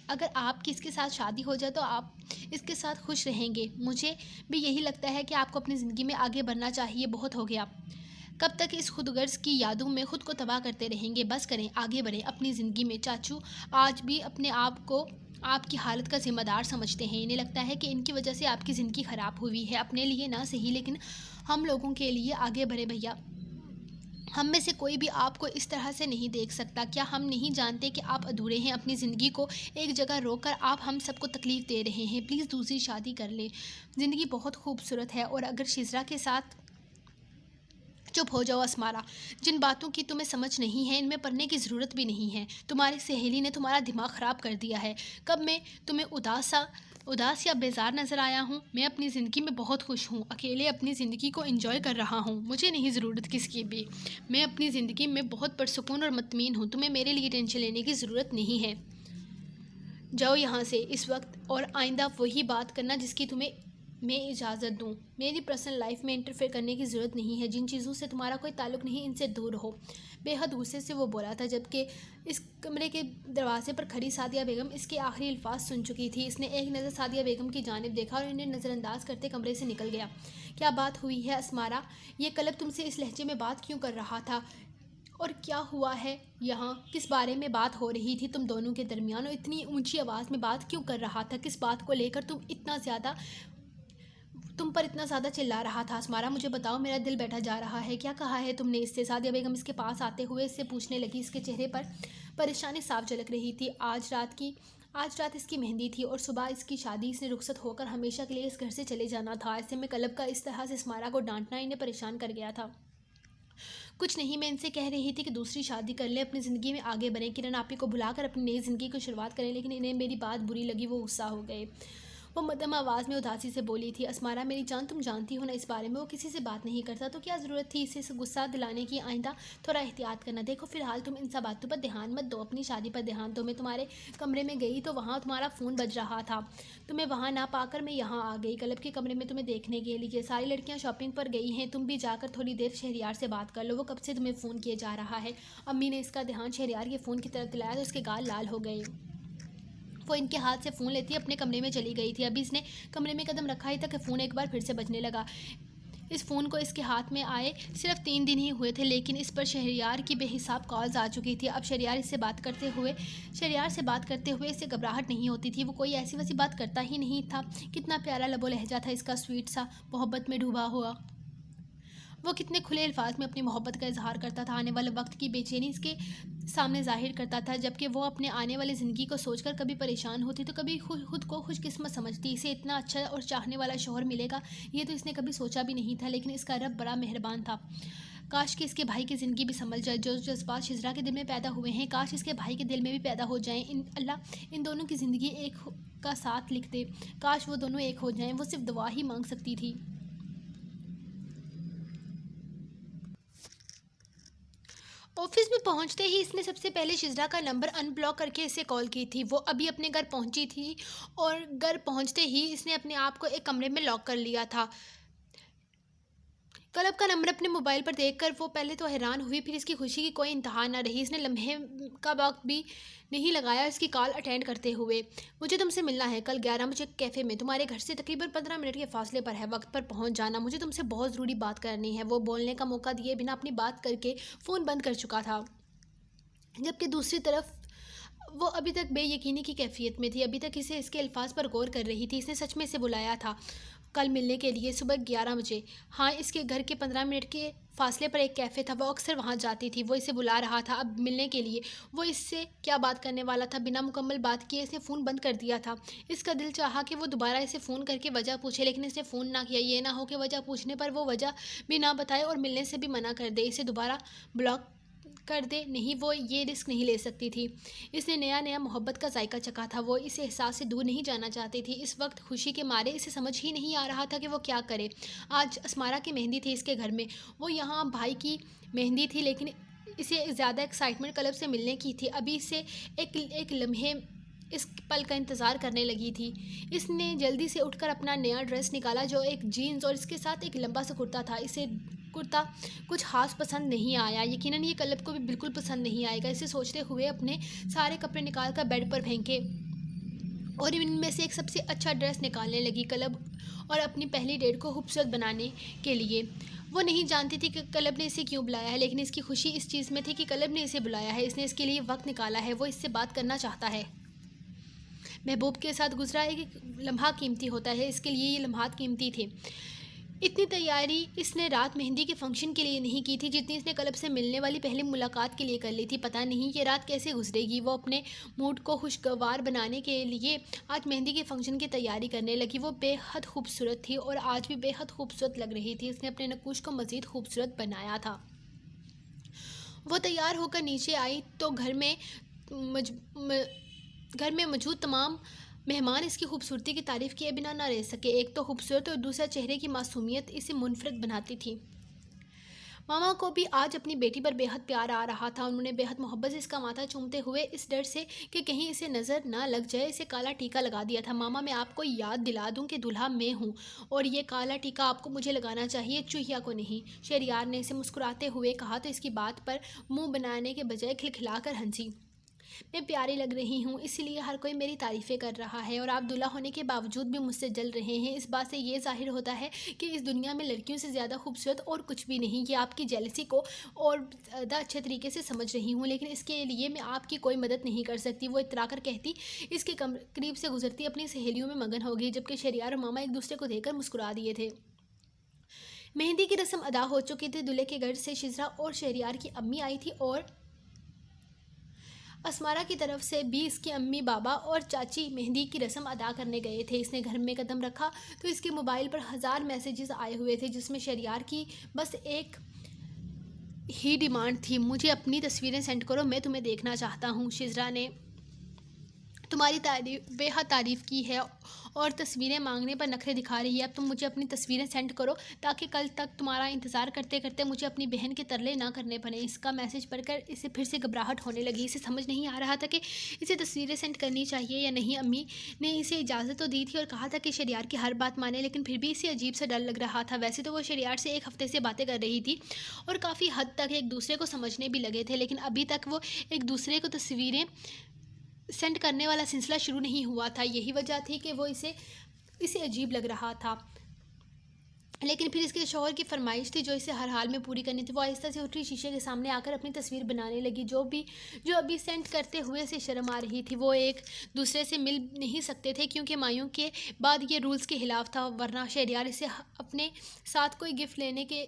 اگر آپ کی اس کے ساتھ شادی ہو جائے تو آپ اس کے ساتھ خوش رہیں گے۔ مجھے بھی یہی لگتا ہے کہ آپ کو اپنی زندگی میں آگے بڑھنا چاہیے، بہت ہو گیا۔ کب تک اس خود غرض کی یادوں میں خود کو تباہ کرتے رہیں گے؟ بس کریں، آگے بڑھیں اپنی زندگی میں۔ چاچو آج بھی اپنے آپ کو آپ کی حالت کا ذمہ دار سمجھتے ہیں، انہیں لگتا ہے کہ ان کی وجہ سے آپ کی زندگی خراب ہوئی ہے، اپنے لیے نہ صحیح لیکن ہم لوگوں کے لیے۔ آگے بڑھے بھیا، ہم میں سے کوئی بھی آپ کو اس طرح سے نہیں دیکھ سکتا۔ کیا ہم نہیں جانتے کہ آپ ادھورے ہیں؟ اپنی زندگی کو ایک جگہ روک کر آپ ہم سب کو تکلیف دے رہے ہیں، پلیز دوسری شادی کر لیں، زندگی بہت خوبصورت ہے۔ اور اگر شزرا کے ساتھ چپ ہو جاؤ اسمارا، جن باتوں کی تمہیں سمجھ نہیں ہے ان میں پڑھنے کی ضرورت بھی نہیں ہے، تمہاری سہیلی نے تمہارا دماغ خراب کر دیا ہے۔ کب میں تمہیں اداس یا بیزار نظر آیا ہوں؟ میں اپنی زندگی میں بہت خوش ہوں، اکیلے اپنی زندگی کو انجوائے کر رہا ہوں، مجھے نہیں ضرورت کس کی بھی، میں اپنی زندگی میں بہت پرسکون اور مطمئن ہوں، تمہیں میرے لیے ٹینشن لینے کی ضرورت نہیں ہے۔ جاؤ یہاں سے اس وقت، اور آئندہ وہی بات کرنا جس کی تمہیں میں اجازت دوں۔ میری پرسنل لائف میں انٹرفیئر کرنے کی ضرورت نہیں ہے، جن چیزوں سے تمہارا کوئی تعلق نہیں ان سے دور رہو۔ بے حد غصے سے وہ بولا تھا، جبکہ اس کمرے کے دروازے پر کھڑی سعدیہ بیگم اس کے آخری الفاظ سن چکی تھی۔ اس نے ایک نظر سعدیہ بیگم کی جانب دیکھا اور انہیں نظر انداز کرتے کمرے سے نکل گیا۔ کیا بات ہوئی ہے اسمارا؟ یہ کلب تم سے اس لہجے میں بات کیوں کر رہا تھا؟ اور کیا ہوا ہے یہاں؟ کس بارے میں بات ہو رہی تھی تم دونوں کے درمیان؟ اور اتنی اونچی آواز میں بات کیوں کر رہا تھا؟ کس بات کو لے کر تم اتنا زیادہ تم پر اتنا زیادہ چلا رہا تھا؟ اسمارا مجھے بتاؤ، میرا دل بیٹھا جا رہا ہے۔ کیا کہا ہے تم نے اس سے؟ سعدیہ بیگم اس کے پاس آتے ہوئے اس سے پوچھنے لگی۔ اس کے چہرے پر پریشانی صاف جھلک رہی تھی۔ آج رات اس کی مہندی تھی اور صبح اس کی شادی سے رخصت ہو کر ہمیشہ کے لیے اس گھر سے چلے جانا تھا۔ ایسے میں کلب کا اس طرح سے اسمارا کو ڈانٹنا انہیں پریشان کر گیا تھا۔ کچھ نہیں، میں ان سے کہہ رہی تھی کہ دوسری شادی کر لیں، اپنی زندگی میں آگے بڑھیں، کرن آپی کو بھلا کر اپنی نئی زندگی کو شروعات کریں، لیکن انہیں میری بات بری لگی، وہ غصہ ہو گئے۔ وہ مدھم آواز میں اداسی سے بولی تھی، اسمارا میری جان، تم جانتی ہو نا اس بارے میں وہ کسی سے بات نہیں کرتا، تو کیا ضرورت تھی اسے غصہ دلانے کی؟ آئندہ تھوڑا احتیاط کرنا۔ دیکھو فی الحال تم ان سب باتوں پر دھیان مت دو، اپنی شادی پر دھیان دو۔ میں تمہارے کمرے میں گئی تو وہاں تمہارا فون بج رہا تھا، تمہیں وہاں نہ پا کر میں یہاں آ گئی، کلب کے کمرے میں تمہیں دیکھنے کے لیے۔ ساری لڑکیاں شاپنگ پر گئی ہیں، تم بھی جا کر تھوڑی دیر شہریار سے بات کر لو، وہ کب سے تمہیں فون کیے جا رہا ہے۔ امی نے اس کا دھیان شہریار کے فون کی طرف دلایا تو اس کے گال لال ہو گئے۔ وہ ان کے ہاتھ سے فون لیتی اپنے کمرے میں چلی گئی تھی۔ ابھی اس نے کمرے میں قدم رکھا ہی تھا کہ فون ایک بار پھر سے بجنے لگا۔ اس فون کو اس کے ہاتھ میں آئے صرف 3 دن ہی ہوئے تھے، لیکن اس پر شہریار کی بے حساب کالز آ چکی تھی۔ اب شہریار سے بات کرتے ہوئے اس سے گھبراہٹ نہیں ہوتی تھی، وہ کوئی ایسی ویسی بات کرتا ہی نہیں تھا۔ کتنا پیارا لب و لہجہ تھا اس کا، سویٹ سا، محبت میں ڈوبا ہوا۔ وہ کتنے کھلے الفاظ میں اپنی محبت کا اظہار کرتا تھا، آنے والے وقت کی بے چینی اس کے سامنے ظاہر کرتا تھا، جبکہ وہ اپنے آنے والی زندگی کو سوچ کر کبھی پریشان ہوتی تو کبھی خود کو خوش قسمت سمجھتی۔ اسے اتنا اچھا اور چاہنے والا شوہر ملے گا یہ تو اس نے کبھی سوچا بھی نہیں تھا، لیکن اس کا رب بڑا مہربان تھا۔ کاش کہ اس کے بھائی کی زندگی بھی سنبھل جائے، جو جذبات شزرا کے دل میں پیدا ہوئے ہیں کاش اس کے بھائی کے دل میں بھی پیدا ہو جائیں۔ اللہ ان دونوں کی زندگی ایک کا ساتھ لکھ دے، کاش وہ دونوں ایک ہو جائیں۔ وہ صرف دعا ہی مانگ سکتی تھی۔ آفس میں پہنچتے ہی اس نے سب سے پہلے شزرا کا نمبر ان بلاک کر کے اسے کال کی تھی۔ وہ ابھی اپنے گھر پہنچی تھی اور گھر پہنچتے ہی اس نے اپنے آپ کو ایک کمرے میں لاک کر لیا تھا۔ کلب کا نمبر اپنے موبائل پر دیکھ کر وہ پہلے تو حیران ہوئی، پھر اس کی خوشی کی کوئی انتہا نہ رہی۔ اس نے لمحے کا وقت بھی نہیں لگایا اس کی کال اٹینڈ کرتے ہوئے۔ مجھے تم سے ملنا ہے، کل 11 بجے کیفے میں، تمہارے گھر سے تقریباً 15 منٹ کے فاصلے پر ہے، وقت پر پہنچ جانا، مجھے تم سے بہت ضروری بات کرنی ہے۔ وہ بولنے کا موقع دیے بنا اپنی بات کر کے فون بند کر چکا تھا، جبکہ دوسری طرف وہ ابھی تک بے یقینی کی کیفیت میں تھی، ابھی تک اسے اس کے الفاظ پر غور کر رہی تھی۔ اس نے سچ میں اسے بلایا تھا کل ملنے کے لیے صبح 11 بجے؟ ہاں، اس کے گھر کے 15 منٹ کے فاصلے پر ایک کیفے تھا، وہ اکثر وہاں جاتی تھی۔ وہ اسے بلا رہا تھا اب ملنے کے لیے۔ وہ اس سے کیا بات کرنے والا تھا؟ بنا مکمل بات کیے اس نے فون بند کر دیا تھا۔ اس کا دل چاہا کہ وہ دوبارہ اسے فون کر کے وجہ پوچھے، لیکن اس نے فون نہ کیا۔ یہ نہ ہو کہ وجہ پوچھنے پر وہ وجہ بھی نہ بتائے اور ملنے سے بھی منع کر دے، اسے دوبارہ بلاک کر دے۔ نہیں، وہ یہ رسک نہیں لے سکتی تھی۔ اس نے نیا محبت کا ذائقہ چکھا تھا، وہ اس احساس سے دور نہیں جانا چاہتی تھی۔ اس وقت خوشی کے مارے اسے سمجھ ہی نہیں آ رہا تھا کہ وہ کیا کرے۔ آج اسمارا کی مہندی تھی اس کے گھر میں، وہ یہاں بھائی کی مہندی تھی، لیکن اسے زیادہ ایکسائٹمنٹ کلب سے ملنے کی تھی۔ ابھی سے ایک لمحے اس پل کا انتظار کرنے لگی تھی۔ اس نے جلدی سے اٹھ کر اپنا نیا ڈریس نکالا جو ایک جینز اور اس کے ساتھ ایک لمبا سا کرتا تھا۔ اسے کرتا کچھ خاص پسند نہیں آیا، یقیناً یہ کلب کو بھی بالکل پسند نہیں آئے گا۔ اسے سوچتے ہوئے اپنے سارے کپڑے نکال کر بیڈ پر پھینکے اور ان میں سے ایک سب سے اچھا ڈریس نکالنے لگی کلب اور اپنی پہلی ڈیٹ کو خوبصورت بنانے کے لیے۔ وہ نہیں جانتی تھی کہ کلب نے اسے کیوں بلایا ہے، لیکن اس کی خوشی اس چیز میں تھی کہ کلب نے اسے بلایا ہے، اس نے اس کے لیے وقت نکالا ہے، وہ اس سے بات کرنا چاہتا ہے۔ محبوب کے ساتھ گزرا ایک لمحہ قیمتی ہوتا ہے، اس کے لیے یہ لمحات قیمتی تھے۔ اتنی تیاری اس نے رات مہندی کے فنکشن کے لیے نہیں کی تھی جتنی اس نے کلب سے ملنے والی پہلی ملاقات کے لیے کر لی تھی۔ پتہ نہیں یہ رات کیسے گزرے گی۔ وہ اپنے موڈ کو خوشگوار بنانے کے لیے آج مہندی کے فنکشن کی تیاری کرنے لگی۔ وہ بے حد خوبصورت تھی اور آج بھی بے حد خوبصورت لگ رہی تھی۔ اس نے اپنے نقوش کو مزید خوبصورت بنایا تھا۔ وہ تیار ہو کر نیچے آئی تو گھر میں موجود تمام مہمان اس کی خوبصورتی کی تعریف کیے بنا نہ رہ سکے۔ ایک تو خوبصورت اور دوسرا چہرے کی معصومیت اسے منفرد بناتی تھی۔ ماما کو بھی آج اپنی بیٹی پر بے حد پیار آ رہا تھا۔ انہوں نے بے حد محبت سے اس کا ماتھا چومتے ہوئے اس ڈر سے کہ کہیں اسے نظر نہ لگ جائے اسے کالا ٹیکا لگا دیا تھا۔ ماما، میں آپ کو یاد دلا دوں کہ دلہا میں ہوں اور یہ کالا ٹیکا آپ کو مجھے لگانا چاہیے، چوہیا کو نہیں۔ شہریار نے اسے مسکراتے ہوئے کہا تو اس کی بات پر منہ بنانے کے بجائے کھلکھلا کر ہنسی۔ میں پیاری لگ رہی ہوں، اسی لیے ہر کوئی میری تعریفیں کر رہا ہے اور آپ دلہا ہونے کے باوجود بھی مجھ سے جل رہے ہیں۔ اس بات سے یہ ظاہر ہوتا ہے کہ اس دنیا میں لڑکیوں سے زیادہ خوبصورت اور کچھ بھی نہیں۔ یہ آپ کی جیلسی کو اور زیادہ اچھے طریقے سے سمجھ رہی ہوں، لیکن اس کے لیے میں آپ کی کوئی مدد نہیں کر سکتی، وہ اترا کر کہتی، اس کے قریب سے گزرتی اپنی سہیلیوں میں مگن ہو گئی، جبکہ شہریار اور ماما ایک دوسرے کو دیکھ کر مسکرا دیے تھے۔ مہندی کی رسم ادا ہو چکی تھی۔ دلہے کے گھر سے شزرا اور شہریار کی امی آئی تھی اور اسمارا کی طرف سے بھی اس کی امی، بابا اور چاچی مہندی کی رسم ادا کرنے گئے تھے۔ اس نے گھر میں قدم رکھا تو اس کے موبائل پر 1000 میسیجز آئے ہوئے تھے، جس میں شہریار کی بس ایک ہی ڈیمانڈ تھی، مجھے اپنی تصویریں سینڈ کرو، میں تمہیں دیکھنا چاہتا ہوں۔ شزرا نے تمہاری بے حد تعریف کی ہے اور تصویریں مانگنے پر نخرے دکھا رہی ہے، اب تم مجھے اپنی تصویریں سینڈ کرو تاکہ کل تک تمہارا انتظار کرتے کرتے مجھے اپنی بہن کے ترلے نہ کرنے پڑیں۔ اس کا میسج پڑھ کر اسے پھر سے گھبراہٹ ہونے لگی۔ اسے سمجھ نہیں آ رہا تھا کہ اسے تصویریں سینڈ کرنی چاہیے یا نہیں۔ امی نے اسے اجازت تو دی تھی اور کہا تھا کہ شہریار کی ہر بات مانے، لیکن پھر بھی اسے عجیب سا ڈر لگ رہا تھا۔ ویسے تو وہ شہریار سے ایک ہفتے سے باتیں کر رہی تھی اور کافی حد تک ایک دوسرے کو سمجھنے بھی لگے تھے، لیکن ابھی تک وہ ایک دوسرے کو تصویریں سینڈ کرنے والا سلسلہ شروع نہیں ہوا تھا۔ یہی وجہ تھی کہ وہ اسے عجیب لگ رہا تھا، لیکن پھر اس کے شوہر کی فرمائش تھی جو اسے ہر حال میں پوری کرنی تھی۔ وہ آہستہ سے اٹھی، شیشے کے سامنے آ کر اپنی تصویر بنانے لگی، جو ابھی سینڈ کرتے ہوئے اسے شرم آ رہی تھی۔ وہ ایک دوسرے سے مل نہیں سکتے تھے کیونکہ مائیوں کے بعد یہ رولز کے خلاف تھا، ورنہ شہریار اسے اپنے ساتھ کوئی گفٹ لینے کے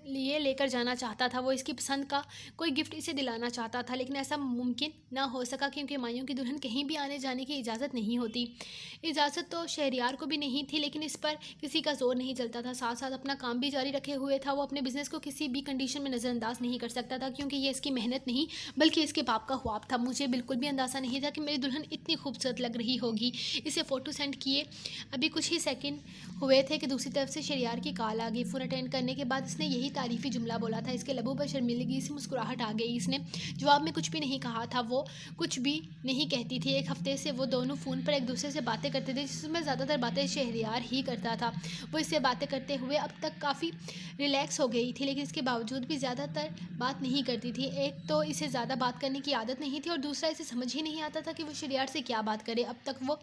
لیے لے کر جانا چاہتا تھا۔ وہ اس کی پسند کا کوئی گفٹ اسے دلانا چاہتا تھا، لیکن ایسا ممکن نہ ہو سکا کیونکہ مائیوں کی دلہن کہیں بھی آنے جانے کی اجازت نہیں ہوتی۔ اجازت تو شہریار کو بھی نہیں تھی، لیکن اس پر کسی کا زور نہیں چلتا تھا۔ ساتھ ساتھ اپنا کام بھی جاری رکھے ہوئے تھا۔ وہ اپنے بزنس کو کسی بھی کنڈیشن میں نظر انداز نہیں کر سکتا تھا کیونکہ یہ اس کی محنت نہیں بلکہ اس کے باپ کا خواب تھا۔ مجھے بالکل بھی اندازہ نہیں تھا کہ میری دلہن اتنی خوبصورت لگ رہی ہوگی۔ اسے فوٹو سینڈ کیے ابھی کچھ ہی سیکنڈ ہوئے تھے کہ دوسری طرف سے شہریار کی کال آ گئی۔ فون اٹینڈ کرنے کے بعد اس نے یہی تعریفی جملہ بولا تھا۔ اس کے لبوں پر شرمندگی سے مسکراہٹ آ گئی۔ اس نے جواب میں کچھ بھی نہیں کہا تھا، وہ کچھ بھی نہیں کہتی تھی۔ ایک ہفتے سے وہ دونوں فون پر ایک دوسرے سے باتیں کرتے تھے، جس میں زیادہ تر باتیں شہریار ہی کرتا تھا۔ وہ اس سے باتیں کرتے ہوئے اب تک کافی ریلیکس ہو گئی تھی، لیکن اس کے باوجود بھی زیادہ تر بات نہیں کرتی تھی۔ ایک تو اسے زیادہ بات کرنے کی عادت نہیں تھی اور دوسرا اسے سمجھ ہی نہیں آتا تھا کہ وہ شہریار سے کیا بات کرے۔ اب تک وہ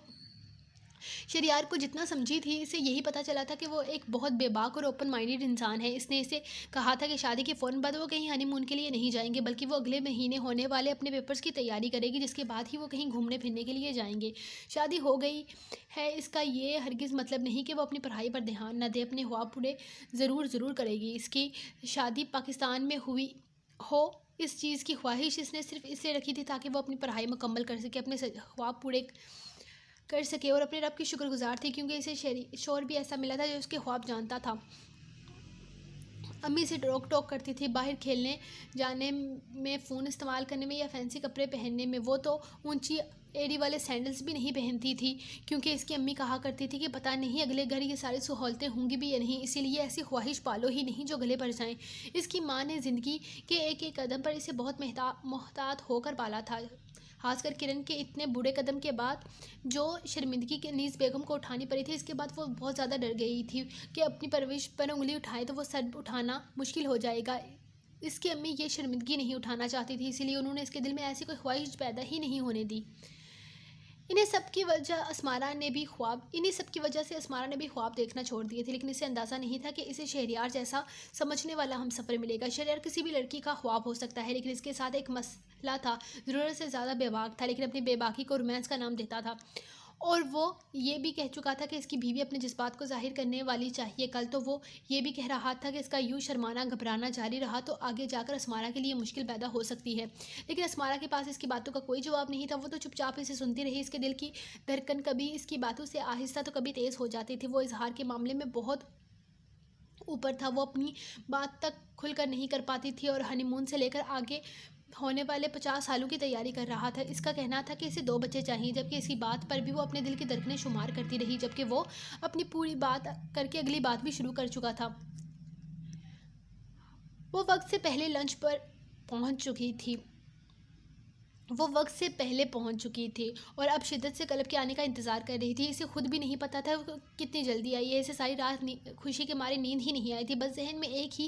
شہریار کو جتنا سمجھی تھی، اسے یہی پتہ چلا تھا کہ وہ ایک بہت بے باک اور اوپن مائنڈڈ انسان ہے۔ اس نے اسے کہا تھا کہ شادی کے فوراً بعد وہ کہیں ہنی مون کے لیے نہیں جائیں گے، بلکہ وہ اگلے مہینے ہونے والے اپنے پیپرز کی تیاری کرے گی، جس کے بعد ہی وہ کہیں گھومنے پھرنے کے لیے جائیں گے۔ شادی ہو گئی ہے اس کا یہ ہرگز مطلب نہیں کہ وہ اپنی پڑھائی پر دھیان نہ دے، اپنے خواب پورے ضرور کرے گی۔ اس کی شادی پاکستان میں ہوئی ہو، اس چیز کی خواہش اس نے صرف اس لیے رکھی تھی تاکہ وہ اپنی پڑھائی مکمل کر سکے، اپنے خواب پورے کر سکے اور اپنے رب کی شکر گزار تھی کیونکہ اسے شوہر بھی ایسا ملا تھا جو اس کے خواب جانتا تھا۔ امی سے روک ٹوک کرتی تھی باہر کھیلنے جانے میں، فون استعمال کرنے میں یا فینسی کپڑے پہننے میں۔ وہ تو اونچی ایڑی والے سینڈلز بھی نہیں پہنتی تھی کیونکہ اس کی امی کہا کرتی تھی کہ پتہ نہیں اگلے گھر یہ ساری سہولتیں ہوں گی بھی یا نہیں، اسی لیے ایسی خواہش پالو ہی نہیں جو گلے پڑ جائیں۔ اس کی ماں نے زندگی کے ایک ایک قدم پر اسے بہت محتاط ہو کر پالا تھا، خاص کر کرن کے اتنے بوڑھے قدم کے بعد جو شرمندگی کے نیز بیگم کو اٹھانی پڑی تھی۔ اس کے بعد وہ بہت زیادہ ڈر گئی تھی کہ اپنی پرورش پر انگلی اٹھائے تو وہ سر اٹھانا مشکل ہو جائے گا۔ اس کی امی یہ شرمندگی نہیں اٹھانا چاہتی تھی، اسی لیے انہوں نے اس کے دل میں ایسی کوئی خواہش پیدا ہی نہیں ہونے دی۔ انہیں سب کی وجہ سے اسمارا نے بھی خواب دیکھنا چھوڑ دیے تھے، لیکن اسے اندازہ نہیں تھا کہ اسے شہریار جیسا سمجھنے والا ہمسفر ملے گا۔ شہریار کسی بھی لڑکی کا خواب ہو سکتا ہے، لیکن اس کے ساتھ ایک مسئلہ تھا، ضرورت سے زیادہ بے باک تھا، لیکن اپنی بے باکی کو رومانس کا نام دیتا تھا، اور وہ یہ بھی کہہ چکا تھا کہ اس کی بیوی اپنے جذبات کو ظاہر کرنے والی چاہیے۔ کل تو وہ یہ بھی کہہ رہا تھا کہ اس کا یوں شرمانا گھبرانا جاری رہا تو آگے جا کر اسمارا کے لیے مشکل پیدا ہو سکتی ہے، لیکن اسمارا کے پاس اس کی باتوں کا کوئی جواب نہیں تھا۔ وہ تو چپ چاپ اسے سنتی رہی۔ اس کے دل کی دھڑکن کبھی اس کی باتوں سے آہستہ تو کبھی تیز ہو جاتی تھی۔ وہ اظہار کے معاملے میں بہت اوپر تھا، وہ اپنی بات تک کھل کر نہیں کر پاتی تھی اور ہنی مون سے لے کر آگے ہونے والے 50 سالوں کی تیاری کر رہا تھا۔ اس کا کہنا تھا کہ اسے 2 بچے چاہیے، جبکہ اس کی بات پر بھی وہ اپنے دل کی دھڑکنیں شمار کرتی رہی، جبکہ وہ اپنی پوری بات کر کے اگلی بات بھی شروع کر چکا تھا۔ وہ وقت سے پہلے لنچ پر پہنچ چکی تھی اور اب شدت سے کلب کے آنے کا انتظار کر رہی تھی۔ اسے خود بھی نہیں پتا تھا کتنی جلدی آئی ہے۔ اسے ساری رات خوشی کے مارے نیند ہی نہیں آئی تھی، بس ذہن میں ایک ہی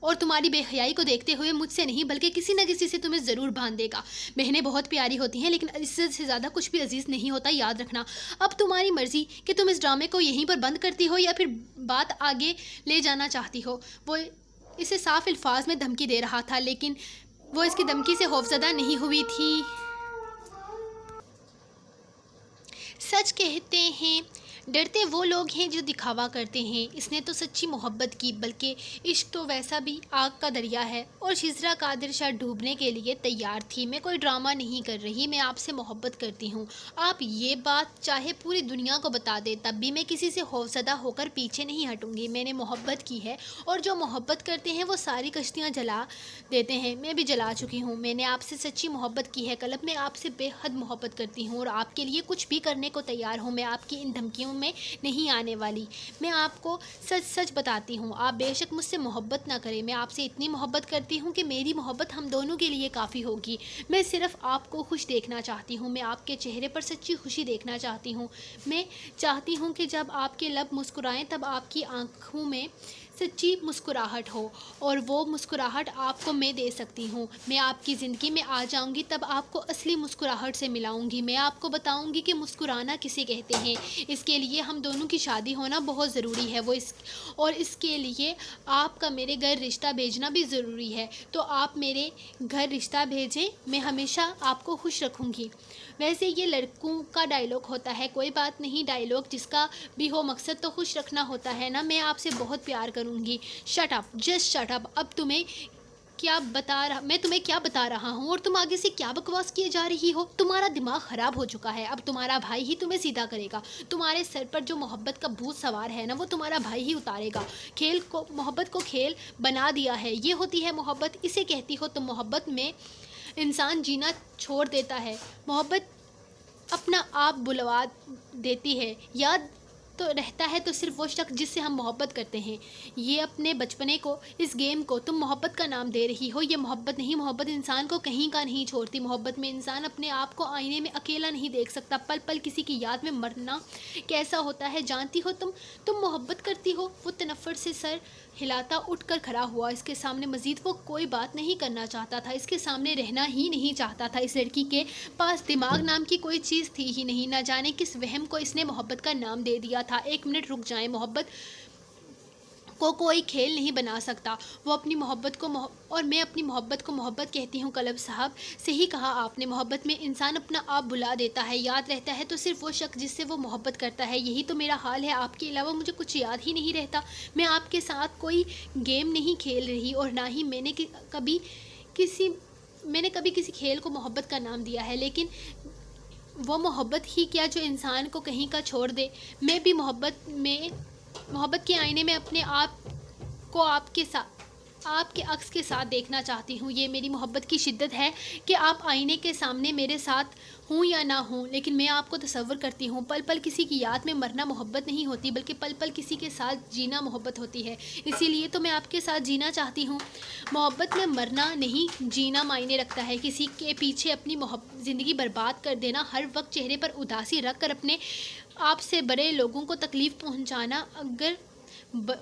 اور تمہاری بے حیائی کو دیکھتے ہوئے مجھ سے نہیں بلکہ کسی نہ کسی سے تمہیں ضرور باندھ دے گا۔ بہنیں بہت پیاری ہوتی ہیں لیکن عزت سے زیادہ کچھ بھی عزیز نہیں ہوتا، یاد رکھنا۔ اب تمہاری مرضی کہ تم اس ڈرامے کو یہیں پر بند کرتی ہو یا پھر بات آگے لے جانا چاہتی ہو۔ وہ اسے صاف الفاظ میں دھمکی دے رہا تھا لیکن وہ اس کی دھمکی سے خوفزدہ نہیں ہوئی تھی۔ سچ کہتے ہیں ڈرتے وہ لوگ ہیں جو دکھاوا کرتے ہیں۔ اس نے تو سچی محبت کی، بلکہ عشق تو ویسا بھی آگ کا دریا ہے، اور شزرا قادر شاہ ڈوبنے کے لیے تیار تھی۔ میں کوئی ڈرامہ نہیں کر رہی، میں آپ سے محبت کرتی ہوں۔ آپ یہ بات چاہے پوری دنیا کو بتا دیں تب بھی میں کسی سے خوفزدہ ہو کر پیچھے نہیں ہٹوں گی۔ میں نے محبت کی ہے اور جو محبت کرتے ہیں وہ ساری کشتیاں جلا دیتے ہیں، میں بھی جلا چکی ہوں۔ میں نے آپ سے سچی محبت کی ہے قلب، میں آپ سے بے حد محبت کرتی ہوں اور آپ کے لیے کچھ بھی کرنے کو تیار ہوں۔ میں آپ کی ان دھمکیوں میں نہیں آنے والی۔ میں آپ کو سچ سچ بتاتی ہوں، آپ بے شک مجھ سے محبت نہ کریں، میں آپ سے اتنی محبت کرتی ہوں کہ میری محبت ہم دونوں کے لیے کافی ہوگی۔ میں صرف آپ کو خوش دیکھنا چاہتی ہوں، میں آپ کے چہرے پر سچی خوشی دیکھنا چاہتی ہوں۔ میں چاہتی ہوں کہ جب آپ کے لب مسکرائیں تب آپ کی آنکھوں میں سچی مسکراہٹ ہو، اور وہ مسکراہٹ آپ کو میں دے سکتی ہوں۔ میں آپ کی زندگی میں آ جاؤں گی تب آپ کو اصلی مسکراہٹ سے ملاؤں گی۔ میں آپ کو بتاؤں گی کہ مسکرانا کسے کہتے ہیں۔ اس کے لیے ہم دونوں کی شادی ہونا بہت ضروری ہے، اور اس کے لیے آپ کا میرے گھر رشتہ بھیجنا بھی ضروری ہے۔ تو آپ میرے گھر رشتہ بھیجیں، میں ہمیشہ آپ کو خوش رکھوں گی۔ ویسے یہ لڑکوں کا ڈائلاگ ہوتا ہے، کوئی بات نہیں، ڈائلاگ جس کا بھی ہو مقصد تو خوش رکھنا ہوتا ہے نا۔ میں آپ سے بہت پیار کروں گی۔ Shut up, just shut up. اب میں تمہیں کیا بتا رہا ہوں اور تم آگے سے کیا بکواس کیے جا رہی ہو؟ تمہارا دماغ خراب ہو چکا ہے، اب تمہارا بھائی ہی تمہیں سیدھا کرے گا۔ تمہارے سر پر جو محبت کا بھوت سوار ہے نا، وہ تمہارا بھائی ہی اتارے گا۔ محبت کو کھیل بنا دیا ہے، یہ ہوتی ہے محبت، اسے کہتی ہو تم۔ محبت میں انسان جینا چھوڑ دیتا ہے، محبت اپنا آپ بلوا دیتی ہے۔ یاد تو رہتا ہے تو صرف وہ شخص جس سے ہم محبت کرتے ہیں۔ یہ اپنے بچپنے کو، اس گیم کو تم محبت کا نام دے رہی ہو، یہ محبت نہیں۔ محبت انسان کو کہیں کا نہیں چھوڑتی۔ محبت میں انسان اپنے آپ کو آئینے میں اکیلا نہیں دیکھ سکتا۔ پل پل کسی کی یاد میں مرنا کیسا ہوتا ہے جانتی ہو تم محبت کرتی ہو؟ وہ تنفر سے سر ہلاتا اٹھ کر کھڑا ہوا۔ اس کے سامنے مزید وہ کوئی بات نہیں کرنا چاہتا تھا، اس کے سامنے رہنا ہی نہیں چاہتا تھا۔ اس لڑکی کے پاس دماغ نام کی کوئی چیز تھی ہی نہیں، نہ جانے کس وہم کو اس نے محبت کا نام دے دیا تھا۔ ایک منٹ رک جائیں، محبت کو کوئی کھیل نہیں بنا سکتا۔ وہ اپنی محبت کو اور میں اپنی محبت کو محبت کہتی ہوں۔ قلب صاحب، صحیح کہا آپ نے، محبت میں انسان اپنا آپ بھلا دیتا ہے، یاد رہتا ہے تو صرف وہ شخص جس سے وہ محبت کرتا ہے۔ یہی تو میرا حال ہے، آپ کے علاوہ مجھے کچھ یاد ہی نہیں رہتا۔ میں آپ کے ساتھ کوئی گیم نہیں کھیل رہی، اور نہ ہی میں نے کبھی کسی کھیل کو محبت کا نام دیا ہے، لیکن وہ محبت ہی کیا جو انسان کو کہیں کا چھوڑ دے۔ میں بھی محبت کے آئینے میں اپنے آپ کو آپ کے عکس کے ساتھ دیکھنا چاہتی ہوں۔ یہ میری محبت کی شدت ہے کہ آپ آئینے کے سامنے میرے ساتھ ہوں یا نہ ہوں، لیکن میں آپ کو تصور کرتی ہوں۔ پل پل کسی کی یاد میں مرنا محبت نہیں ہوتی، بلکہ پل پل کسی کے ساتھ جینا محبت ہوتی ہے۔ اسی لیے تو میں آپ کے ساتھ جینا چاہتی ہوں۔ محبت میں مرنا نہیں، جینا معنی رکھتا ہے۔ کسی کے پیچھے اپنی زندگی برباد کر دینا، ہر وقت چہرے پر اداسی رکھ کر اپنے آپ سے بڑے لوگوں کو تکلیف پہنچانا، اگر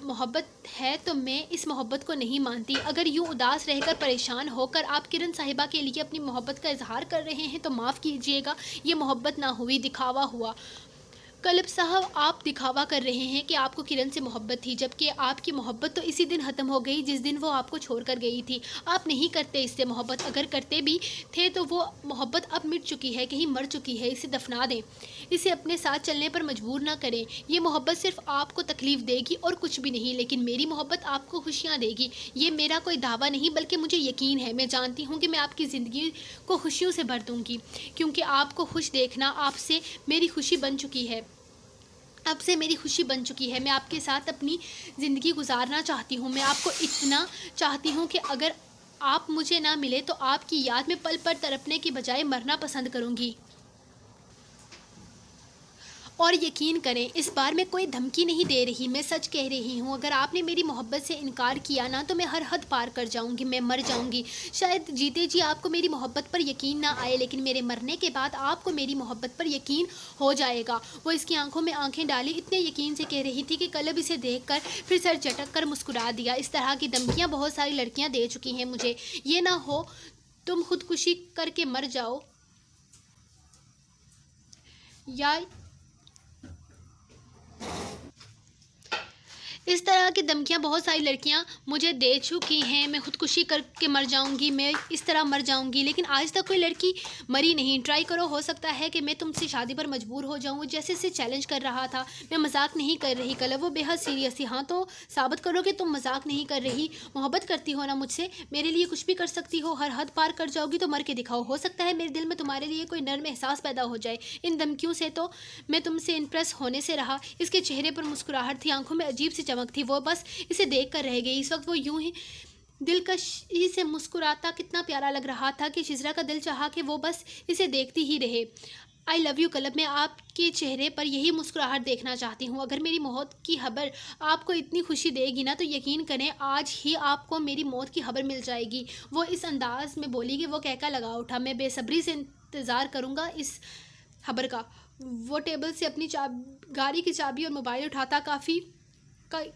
محبت ہے تو میں اس محبت کو نہیں مانتی۔ اگر یوں اداس رہ کر، پریشان ہو کر آپ کرن صاحبہ کے لیے اپنی محبت کا اظہار کر رہے ہیں تو معاف کیجیے گا، یہ محبت نہ ہوئی، دکھاوا ہوا۔ قلب صاحب، آپ دکھاوا کر رہے ہیں کہ آپ کو کرن سے محبت تھی، جبکہ آپ کی محبت تو اسی دن ختم ہو گئی جس دن وہ آپ کو چھوڑ کر گئی تھی۔ آپ نہیں کرتے اس سے محبت، اگر کرتے بھی تھے تو وہ محبت اب مٹ چکی ہے، کہیں مر چکی ہے، اسے دفنا دیں، اسے اپنے ساتھ چلنے پر مجبور نہ کریں۔ یہ محبت صرف آپ کو تکلیف دے گی اور کچھ بھی نہیں، لیکن میری محبت آپ کو خوشیاں دے گی۔ یہ میرا کوئی دعویٰ نہیں بلکہ مجھے یقین ہے۔ میں جانتی ہوں کہ میں آپ کی زندگی کو خوشیوں سے بھر دوں گی، کیونکہ آپ کو خوش دیکھنا اب سے میری خوشی بن چکی ہے۔ میں آپ کے ساتھ اپنی زندگی گزارنا چاہتی ہوں۔ میں آپ کو اتنا چاہتی ہوں کہ اگر آپ مجھے نہ ملے تو آپ کی یاد میں پل پل تڑپنے کی بجائے مرنا پسند کروں گی۔ اور یقین کریں اس بار میں کوئی دھمکی نہیں دے رہی، میں سچ کہہ رہی ہوں۔ اگر آپ نے میری محبت سے انکار کیا نا تو میں ہر حد پار کر جاؤں گی، میں مر جاؤں گی۔ شاید جیتے جی آپ کو میری محبت پر یقین نہ آئے، لیکن میرے مرنے کے بعد آپ کو میری محبت پر یقین ہو جائے گا۔ وہ اس کی آنکھوں میں آنکھیں ڈالی اتنے یقین سے کہہ رہی تھی کہ کلب اسے دیکھ کر پھر سر جھٹک کر مسکرا دیا۔ اس طرح کی دھمکیاں بہت ساری لڑکیاں دے چکی ہیں مجھے۔ یہ نہ ہو تم خودکشی کر کے مر جاؤ یا اس طرح کی دھمکیاں بہت ساری لڑکیاں مجھے دے چکی ہیں، میں خودکشی کر کے مر جاؤں گی، میں اس طرح مر جاؤں گی، لیکن آج تک کوئی لڑکی مری نہیں۔ ٹرائی کرو، ہو سکتا ہے کہ میں تم سے شادی پر مجبور ہو جاؤں۔ جیسے اسے چیلنج کر رہا تھا، میں مذاق نہیں کر رہی کلب، وہ بے حد سیریس تھی۔ ہاں تو ثابت کرو کہ تم مذاق نہیں کر رہی، محبت کرتی ہو نا مجھ سے، میرے لیے کچھ بھی کر سکتی ہو، ہر حد پار کر جاؤ گی تو مر کے دکھاؤ۔ ہو سکتا ہے میرے دل میں تمہارے لیے کوئی نرم احساس پیدا ہو جائے۔ ان دھمکیوں سے تو میں تم سے امپریس ہونے سے رہا۔ اس کے چہرے پر مسکراہٹ تھی، آنکھوں میں عجیب سی چمک تھی، وہ بس اسے دیکھ کر رہ گئی۔ اس وقت وہ یوں ہی دلکشی سے مسکراتا کتنا پیارا لگ رہا تھا کہ شزرا کا دل چاہا کہ وہ بس اسے دیکھتی ہی رہے۔ آئی لو یو کلب، میں آپ کے چہرے پر یہی مسکراہٹ دیکھنا چاہتی ہوں۔ اگر میری موت کی خبر آپ کو اتنی خوشی دے گی نا تو یقین کریں آج ہی آپ کو میری موت کی خبر مل جائے گی۔ وہ اس انداز میں بولی کہ وہ کہکا لگا اٹھا۔ میں بے صبری سے انتظار کروں گا اس خبر کا۔ وہ ٹیبل سے اپنی گاڑی کی چابی اور موبائل اٹھاتا، کافی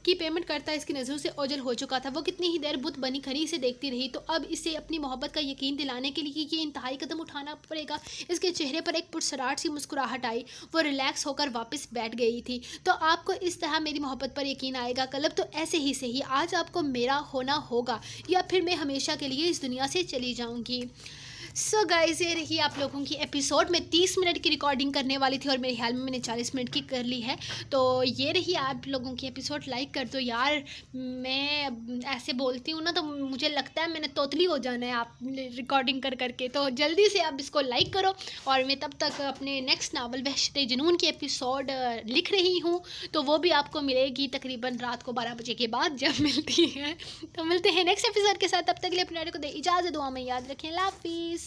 کی پیمنٹ کرتا اس کی نظروں سے اوجھل ہو چکا تھا۔ وہ کتنی ہی دیر بت بنی کھڑی اسے دیکھتی رہی، تو اب اسے اپنی محبت کا یقین دلانے کے لیے یہ انتہائی قدم اٹھانا پڑے گا۔ اس کے چہرے پر ایک پرسرار سی مسکراہٹ آئی، وہ ریلیکس ہو کر واپس بیٹھ گئی تھی۔ تو آپ کو اس طرح میری محبت پر یقین آئے گا کلب، تو ایسے ہی صحیح آج آپ کو میرا ہونا ہوگا یا پھر میں ہمیشہ کے لیے اس دنیا سے چلی جاؤں گی۔ سو گائز یہ رہی آپ لوگوں کی ایپیسوڈ۔ میں 30 منٹ کی ریکارڈنگ کرنے والی تھی اور میرے خیال میں نے 40 منٹ کی کر لی ہے۔ تو یہ رہی آپ لوگوں کی ایپیسوڈ۔ لائک کر دو یار، میں ایسے بولتی ہوں نا تو مجھے لگتا ہے میں نے توتلی ہو جانا ہے آپ ریکارڈنگ کر کر کے، تو جلدی سے آپ اس کو لائک کرو۔ اور میں تب تک اپنے نیکسٹ ناول وحشت جنون کی ایپیسوڈ لکھ رہی ہوں، تو وہ بھی آپ کو ملے گی تقریباً رات کو 12 بجے کے بعد جب ملتی ہے۔ تو ملتے ہیں نیکسٹ ایپیسوڈ کے ساتھ، تب تک کے لیے اپنے کو دے اجازت، دعا میں یاد رکھیں۔ اللہ حافظ۔